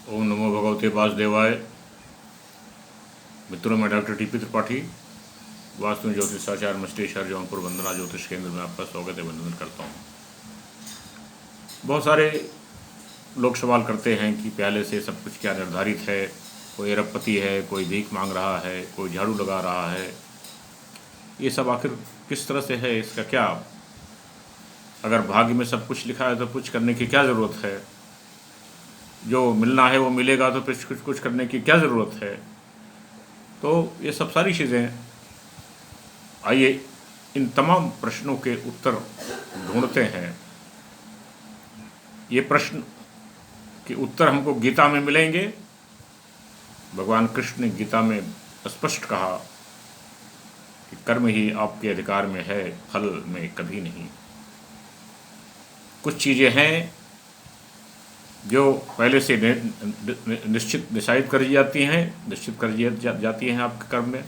ओम नमो भगवते वासुदेवाय। मित्रों, मैं डॉक्टर टीपी त्रिपाठी, वास्तु ज्योतिषाचार्य मछली शहर जौनपुर वंदना ज्योतिष केंद्र में आपका स्वागत है, वंदन करता हूँ। बहुत सारे लोग सवाल करते हैं कि पहले से सब कुछ क्या निर्धारित है, कोई अरबपति है, कोई भीख मांग रहा है, कोई झाड़ू लगा रहा है, ये सब आखिर किस तरह से है, इसका क्या, अगर भाग्य में सब कुछ लिखा है तो कुछ करने की क्या ज़रूरत है, जो मिलना है वो मिलेगा तो फिर कुछ करने की क्या ज़रूरत है। तो ये सब सारी चीज़ें, आइए इन तमाम प्रश्नों के उत्तर ढूंढते हैं। ये प्रश्न के उत्तर हमको गीता में मिलेंगे। भगवान कृष्ण ने गीता में स्पष्ट कहा कि कर्म ही आपके अधिकार में है, फल में कभी नहीं। कुछ चीज़ें हैं जो पहले से निश्चित डिसाइड कर जाती हैं, निश्चित कर जाती हैं आपके कर्म में।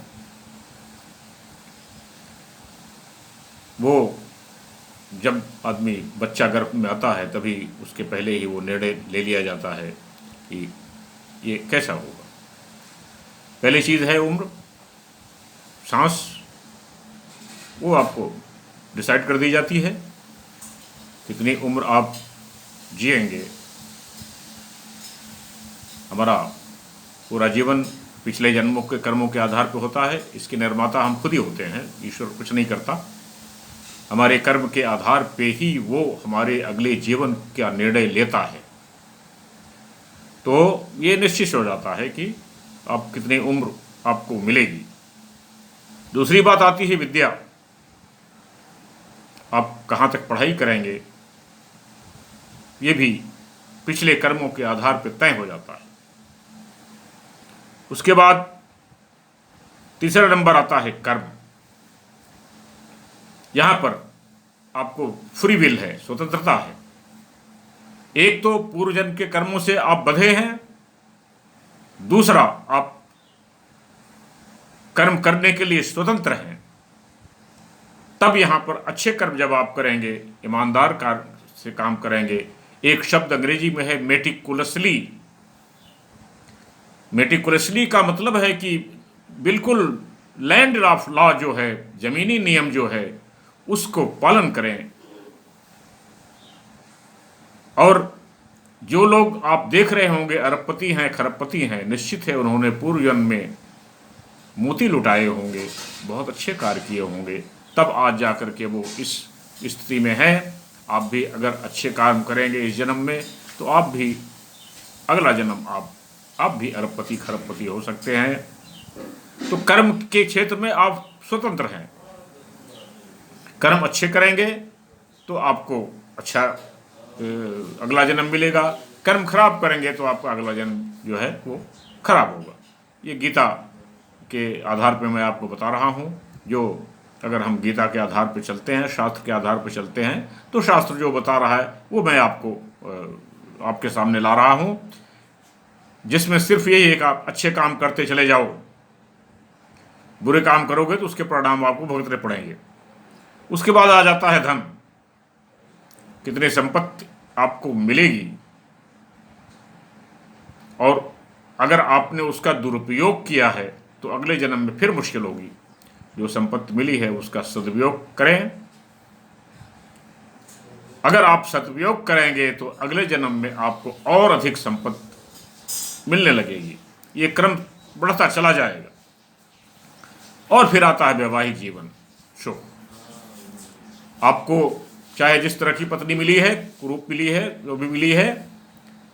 वो जब आदमी बच्चा गर्भ में आता है तभी उसके पहले ही वो निर्णय ले लिया जाता है कि ये कैसा होगा। पहली चीज़ है उम्र, सांस, वो आपको डिसाइड कर दी जाती है कितनी उम्र आप जिएंगे। हमारा पूरा जीवन पिछले जन्मों के कर्मों के आधार पर होता है। इसके निर्माता हम खुद ही होते हैं, ईश्वर कुछ नहीं करता। हमारे कर्म के आधार पे ही वो हमारे अगले जीवन का निर्णय लेता है। तो ये निश्चित हो जाता है कि आप कितनी उम्र आपको मिलेगी। दूसरी बात आती है विद्या, आप कहाँ तक पढ़ाई करेंगे, ये भी पिछले कर्मों के आधार पर तय हो जाता है। उसके बाद तीसरा नंबर आता है कर्म। यहां पर आपको फ्री विल है, स्वतंत्रता है। एक तो पूर्व जन्म के कर्मों से आप बंधे हैं, दूसरा आप कर्म करने के लिए स्वतंत्र हैं। तब यहां पर अच्छे कर्म जब आप करेंगे, ईमानदार कार्य से काम करेंगे। एक शब्द अंग्रेजी में है मेटिकुलसली। मेटिकुलसली का मतलब है कि बिल्कुल लैंड ऑफ लॉ जो है, जमीनी नियम जो है, उसको पालन करें। और जो लोग आप देख रहे होंगे अरबपति हैं, खरबपति हैं, निश्चित है उन्होंने पूर्व जन्म में मोती लुटाए होंगे, बहुत अच्छे कार्य किए होंगे, तब आज जाकर के वो इस स्थिति में हैं। आप भी अगर अच्छे काम करेंगे इस जन्म में तो आप भी अगला जन्म आप भी अरबपति खरबपति हो सकते हैं। तो कर्म के क्षेत्र में आप स्वतंत्र हैं। कर्म अच्छे करेंगे तो आपको अच्छा अगला जन्म मिलेगा, कर्म खराब करेंगे तो आपका अगला जन्म जो है वो खराब होगा। ये गीता के आधार पर मैं आपको बता रहा हूँ। जो अगर हम गीता के आधार पर चलते हैं, शास्त्र के आधार पर चलते हैं, तो शास्त्र जो बता रहा है वो मैं आपको आपके सामने ला रहा हूँ, जिसमें सिर्फ यही है कि आप अच्छे काम करते चले जाओ। बुरे काम करोगे तो उसके परिणाम आपको भुगतने पड़ेंगे। उसके बाद आ जाता है धन, कितनी संपत्ति आपको मिलेगी, और अगर आपने उसका दुरुपयोग किया है तो अगले जन्म में फिर मुश्किल होगी। जो संपत्ति मिली है उसका सदुपयोग करें। अगर आप सदुपयोग करेंगे तो अगले जन्म में आपको और अधिक संपत्ति मिलने लगेगी। ये क्रम बढ़ता चला जाएगा। और फिर आता है वैवाहिक जीवन। शो आपको चाहे जिस तरह की पत्नी मिली है, कुरूप मिली है, जो भी मिली है,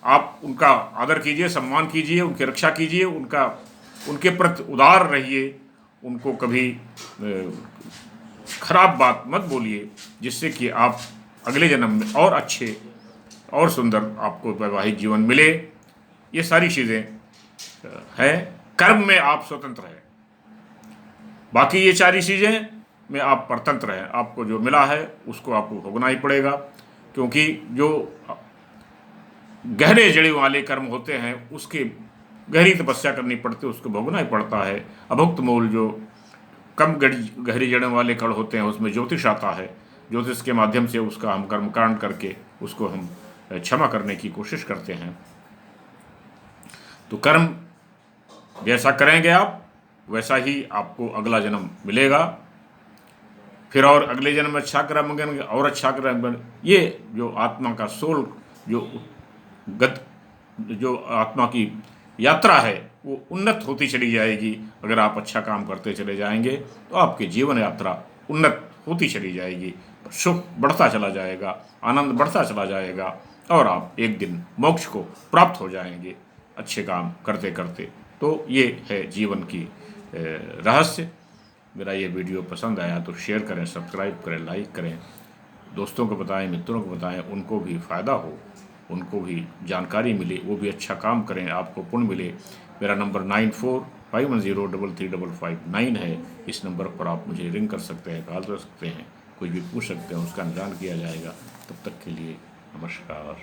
आप उनका आदर कीजिए, सम्मान कीजिए, उनकी रक्षा कीजिए, उनके प्रति उदार रहिए। उनको कभी खराब बात मत बोलिए, जिससे कि आप अगले जन्म में और अच्छे और सुंदर आपको वैवाहिक जीवन मिले। ये सारी चीज़ें हैं। कर्म में आप स्वतंत्र हैं, बाकी ये सारी चीज़ें में आप परतंत्र हैं। आपको जो मिला है उसको आपको भोगना ही पड़ेगा, क्योंकि जो गहरे जड़े वाले कर्म होते हैं उसके गहरी तपस्या करनी पड़ती है, उसको भोगना ही पड़ता है। अभुक्त मूल जो कम गहरी जड़ों वाले कण होते हैं उसमें ज्योतिष आता है। ज्योतिष के माध्यम से उसका हम कर्मकांड करके उसको हम क्षमा करने की कोशिश करते हैं। तो कर्म जैसा करेंगे आप वैसा ही आपको अगला जन्म मिलेगा। फिर और अगले जन्म में अच्छा कर्म करेंगे और अच्छा कर्म, ये जो आत्मा का सोल जो जो आत्मा की यात्रा है वो उन्नत होती चली जाएगी। अगर आप अच्छा काम करते चले जाएंगे तो आपकी जीवन यात्रा उन्नत होती चली जाएगी, सुख बढ़ता चला जाएगा, आनंद बढ़ता चला जाएगा और आप एक दिन मोक्ष को प्राप्त हो जाएंगे अच्छे काम करते करते। तो ये है जीवन की रहस्य। मेरा ये वीडियो पसंद आया तो शेयर करें, सब्सक्राइब करें, लाइक करें, दोस्तों को बताएं, मित्रों को बताएं, उनको भी फ़ायदा हो, उनको भी जानकारी मिले, वो भी अच्छा काम करें, आपको पुण्य मिले। मेरा नंबर 9451033559 है। इस नंबर पर आप मुझे रिंग कर सकते हैं, कॉल कर सकते हैं, कुछ भी पूछ सकते हैं, उसका निदान किया जाएगा। तब तक के लिए नमस्कार।